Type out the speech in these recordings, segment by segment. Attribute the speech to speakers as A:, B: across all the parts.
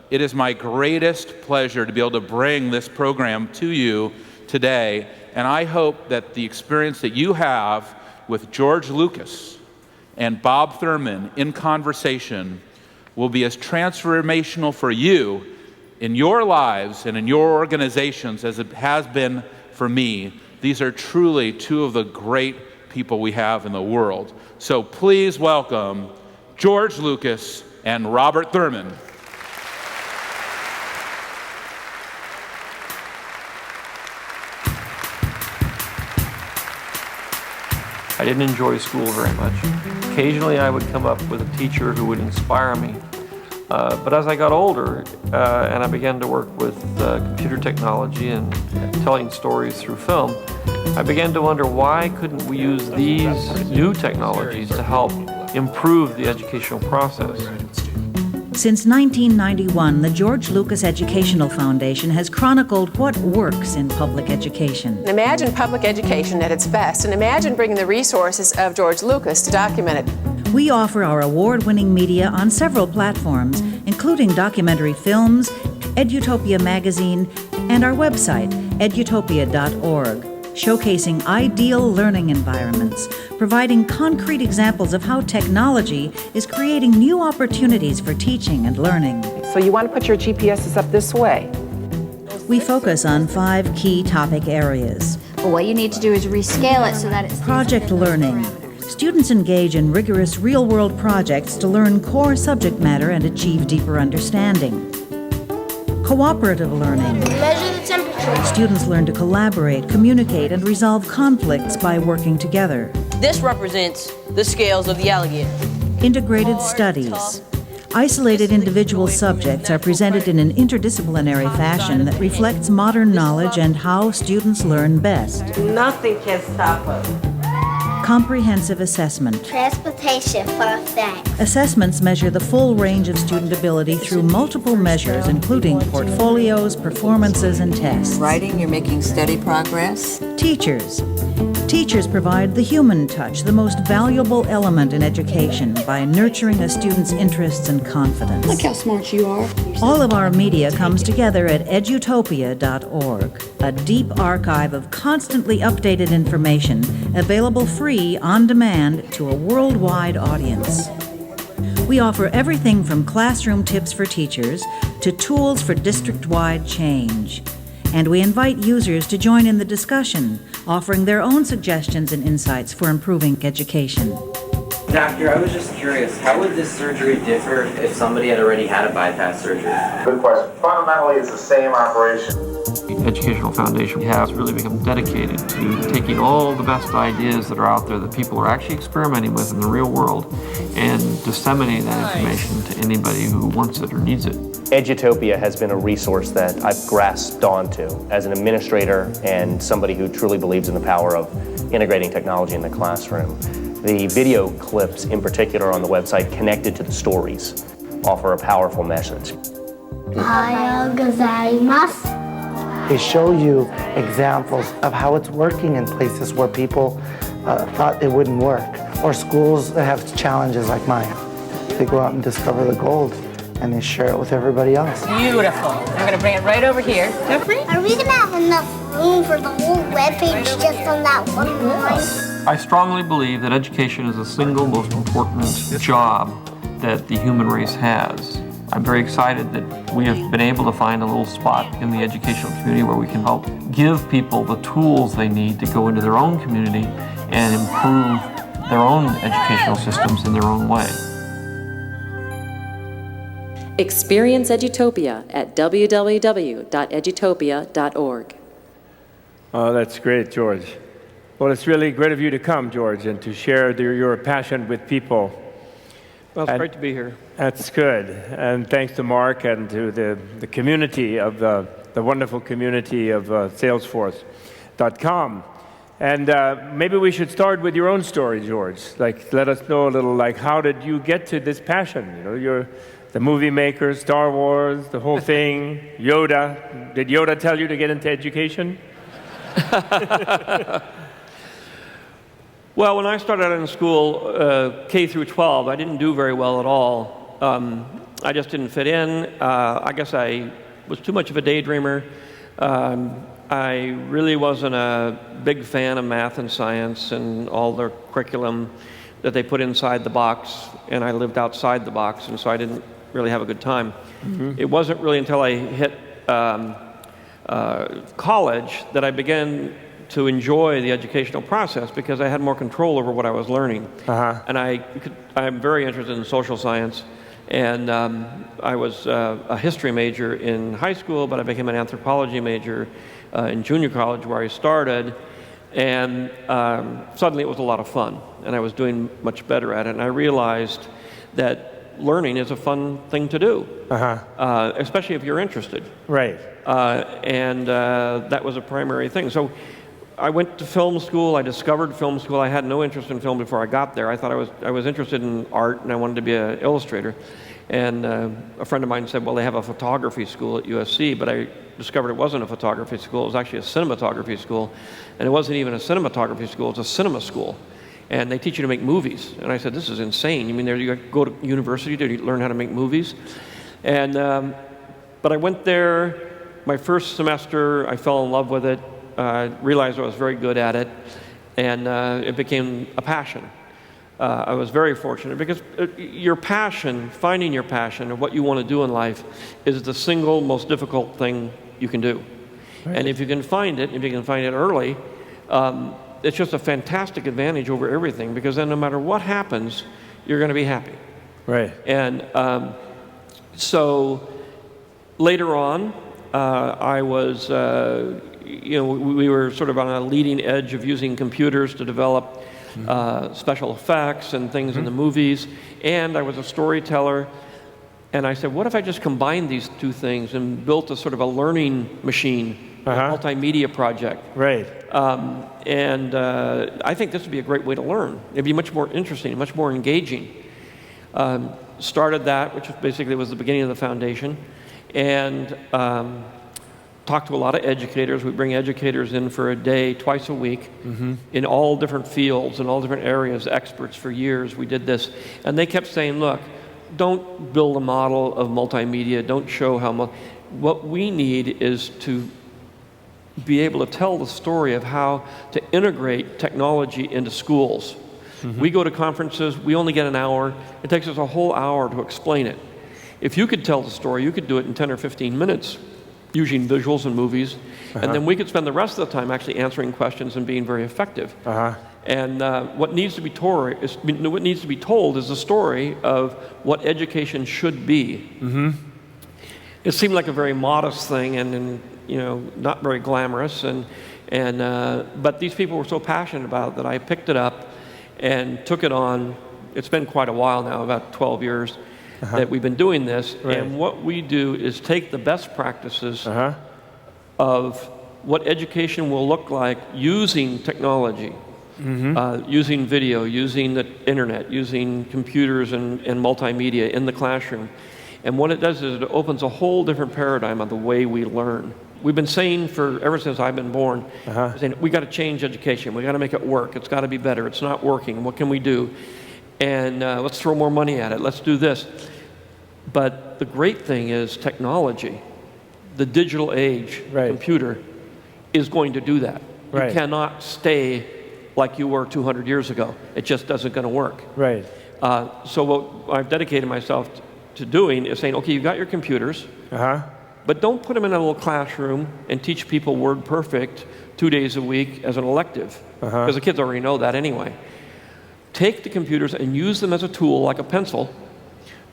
A: it is my greatest pleasure to be able to bring this program to you today, and I hope that the experience that you have with George Lucas and Bob Thurman in conversation will be as transformational for you in your lives and in your organizations as it has been for me. These are truly two of the great people we have in the world. So please welcome George Lucas and Robert Thurman.
B: I didn't enjoy school very much. Occasionally I would come up with a teacher who would inspire me. But as I got older and I began to work with computer technology and telling stories through film, I began to wonder why couldn't we use these new technologies to help improve the educational process.
C: Since 1991, the George Lucas Educational Foundation has chronicled what works in public education.
D: Imagine public education at its best, and imagine bringing the resources of George Lucas to document it.
C: We offer our award-winning media on several platforms, including documentary films, Edutopia magazine, and our website, edutopia.org, showcasing ideal learning environments, providing concrete examples of how technology is creating new opportunities for teaching and learning.
E: So you want to put your GPSs up this way.
C: We focus on 5 key topic areas.
F: But what you need to do is rescale it so that it's
C: Project learning. Students engage in rigorous real-world projects to learn core subject matter and achieve deeper understanding. Cooperative learning.
F: measure the temperature.
C: Students learn to collaborate, communicate, and resolve conflicts by working together.
G: This represents the scales of the alligator.
C: Integrated studies. Isolated individual subjects are presented in an interdisciplinary fashion that reflects modern knowledge and how students learn best.
H: Nothing can stop us.
C: Comprehensive assessment.
F: Transportation for thanks.
C: Assessments measure the full range of student ability through multiple measures, including portfolios, performances, and tests.
I: Writing, you're making steady progress.
C: Teachers. Teachers provide the human touch, the most valuable element in education, by nurturing a student's interests and confidence.
I: Look how smart you are.
C: All of our media comes together at edutopia.org, a deep archive of constantly updated information available free on demand to a worldwide audience. We offer everything from classroom tips for teachers to tools for district-wide change. And we invite users to join in the discussion, offering their own suggestions and insights for improving education.
J: Doctor, I was just curious, how would this surgery differ if somebody had already had a bypass surgery?
K: Good question. Fundamentally, it's the same operation.
B: The Educational Foundation has really become dedicated to taking all the best ideas that are out there that people are actually experimenting with in the real world and disseminating that information to anybody who wants it or needs it.
L: Edutopia has been a resource that I've grasped onto as an administrator and somebody who truly believes in the power of integrating technology in the classroom. The video clips in particular on the website connected to the stories offer a powerful message.
M: They show you examples of how it's working in places where people thought it wouldn't work, or schools that have challenges like mine. They go out and discover the gold and they share it with everybody else.
G: Beautiful. I'm going to bring it right over here.
F: Are we going to have enough room for the whole webpage just on that one line?
B: I strongly believe that education is the single most important job that the human race has. I'm very excited that we have been able to find a little spot in the educational community where we can help give people the tools they need to go into their own community and improve their own educational systems in their own way.
N: Experience Edutopia at www.edutopia.org.
O: Oh, that's great, George. Well, it's really great of you to come, George, and to share your passion with people.
B: Well, it's great to be here.
O: That's good. And thanks to Mark and to the community of the wonderful community of Salesforce.com. And maybe we should start with your own story, George. Like, let us know a little, like, how did you get to this passion? You know, you're the movie maker, Star Wars, the whole thing, Yoda. Did Yoda tell you to get into education?
B: Well, when I started out in school, K through 12, I didn't do very well at all. I just didn't fit in. I guess I was too much of a daydreamer. I really wasn't a big fan of math and science and all the curriculum that they put inside the box, and I lived outside the box, and so I didn't really have a good time. It wasn't really until I hit college that I began to enjoy the educational process because I had more control over what I was learning. And I'm very interested in social science, and I was a history major in high school, but I became an anthropology major in junior college where I started, and suddenly it was a lot of fun, and I was doing much better at it, and I realized that learning is a fun thing to do, especially if you're interested.
O: Right.
B: And that was a primary thing. So I went to film school. I discovered film school. I had no interest in film before I got there. I thought I was interested in art, and I wanted to be an illustrator. And a friend of mine said, well, they have a photography school at USC, but I discovered it wasn't a photography school. It was actually a cinematography school. And it wasn't even a cinematography school. It was a cinema school. And they teach you to make movies. And I said, this is insane. You mean you go to university to learn how to make movies? And but I went there. My first semester, I fell in love with it. Realized I was very good at it, and it became a passion. I was very fortunate because your passion, finding your passion and what you want to do in life is the single most difficult thing you can do. Right. And if you can find it, if you can find it early, it's just a fantastic advantage over everything, because then no matter what happens, you're going to be happy.
O: Right.
B: And so later on, I was, we were sort of on a leading edge of using computers to develop special effects and things in the movies. And I was a storyteller. And I said, what if I just combined these two things and built a sort of a learning machine, a multimedia project?
O: Right.
B: And I think this would be a great way to learn. It'd be much more interesting, much more engaging. Started that, which basically was the beginning of the foundation. And talked to a lot of educators. We bring educators in for a day, twice a week, in all different fields, in all different areas, experts for years. We did this. And they kept saying, look, don't build a model of multimedia. Don't show how much. What we need is to be able to tell the story of how to integrate technology into schools. We go to conferences. We only get an hour. It takes us a whole hour to explain it. If you could tell the story, you could do it in 10 or 15 minutes using visuals and movies, and then we could spend the rest of the time actually answering questions and being very effective. And what needs to be told is the story of what education should be. It seemed like a very modest thing and not very glamorous, but these people were so passionate about it that I picked it up and took it on. It's been quite a while now, about 12 years. That we've been doing this, and what we do is take the best practices of what education will look like using technology, using video, using the internet, using computers and multimedia in the classroom. And what it does is it opens a whole different paradigm of the way we learn. We've been saying ever since I've been born, saying we got to change education, we got to make it work, it's got to be better, it's not working, what can we do? And let's throw more money at it, let's do this. But the great thing is technology, the digital age, computer, is going to do that. You cannot stay like you were 200 years ago. It just doesn't going to work. So what I've dedicated myself to doing is saying, okay, you got your computers, but don't put them in a little classroom and teach people Word Perfect 2 days a week as an elective, because the kids already know that anyway. Take the computers and use them as a tool, like a pencil,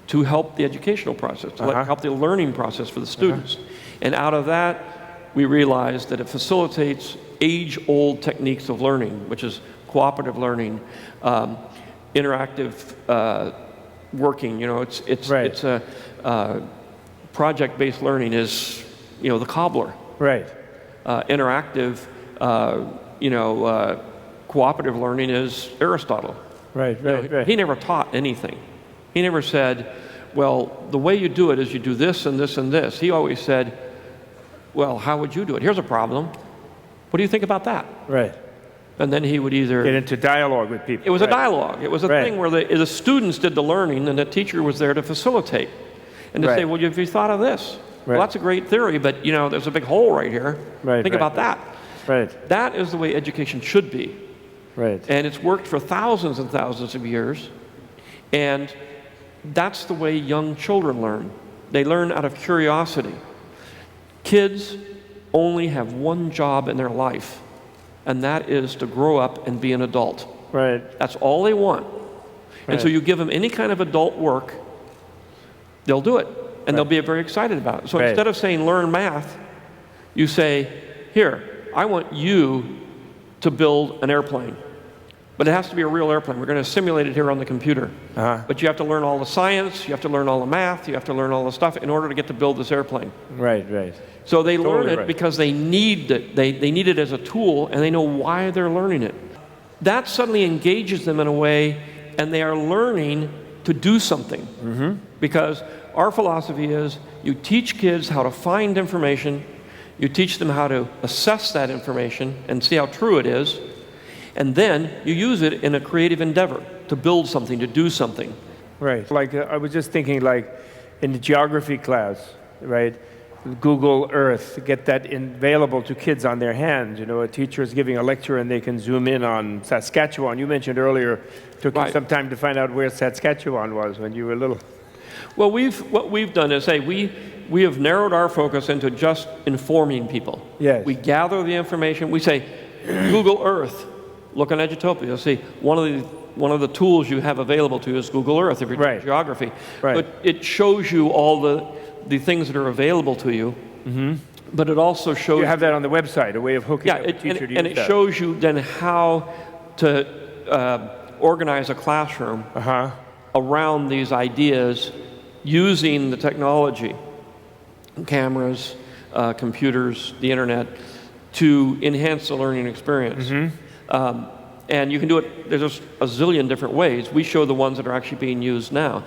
B: to help the educational process, to help the learning process for the students. And out of that, we realized that it facilitates age-old techniques of learning, which is cooperative learning, interactive working. It's a project-based learning is, the cobbler. Interactive, cooperative learning is Aristotle. He never taught anything. He never said, well, the way you do it is you do this and this and this. He always said, well, how would you do it? Here's a problem. What do you think about that? And then he would either
O: get into dialogue with people.
B: It was a dialogue. It was a thing where the students did the learning and the teacher was there to facilitate. And to say, well, have you thought of this? Well, that's a great theory, but there's a big hole right here. Think about that. That is the way education should be. And it's worked for thousands and thousands of years. And that's the way young children learn. They learn out of curiosity. Kids only have one job in their life, and that is to grow up and be an adult. That's all they want. And so you give them any kind of adult work, they'll do it. And they'll be very excited about it. So instead of saying learn math, you say, here, I want you to build an airplane. But it has to be a real airplane. We're going to simulate it here on the computer. But you have to learn all the science, you have to learn all the math, you have to learn all the stuff in order to get to build this airplane. So they learn it because they need it. They need it as a tool, and they know why they're learning it. That suddenly engages them in a way, and they are learning to do something. Because our philosophy is you teach kids how to find information, you teach them how to assess that information and see how true it is, and then you use it in a creative endeavor to build something, to do something.
O: Like I was just thinking, like in the geography class, Google Earth, get that available to kids on their hands. A teacher is giving a lecture and they can zoom in on Saskatchewan. You mentioned earlier, it took you some time to find out where Saskatchewan was when you were little.
B: Well, what we've done is say we have narrowed our focus into just informing people. We gather the information. We say, Google Earth. Look on Edutopia. You'll see one of the tools you have available to you is Google Earth if you're doing geography. But it shows you all the things that are available to you. But it also shows
O: you have that on the website, a way of hooking up a teacher to use
B: it shows you then how to organize a classroom around these ideas using the technology, cameras, computers, the internet, to enhance the learning experience. And you can do it, there's just a zillion different ways. We show the ones that are actually being used now.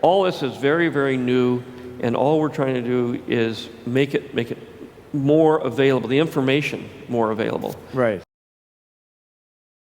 B: All this is very, very new, and all we're trying to do is make it more available, the information more available.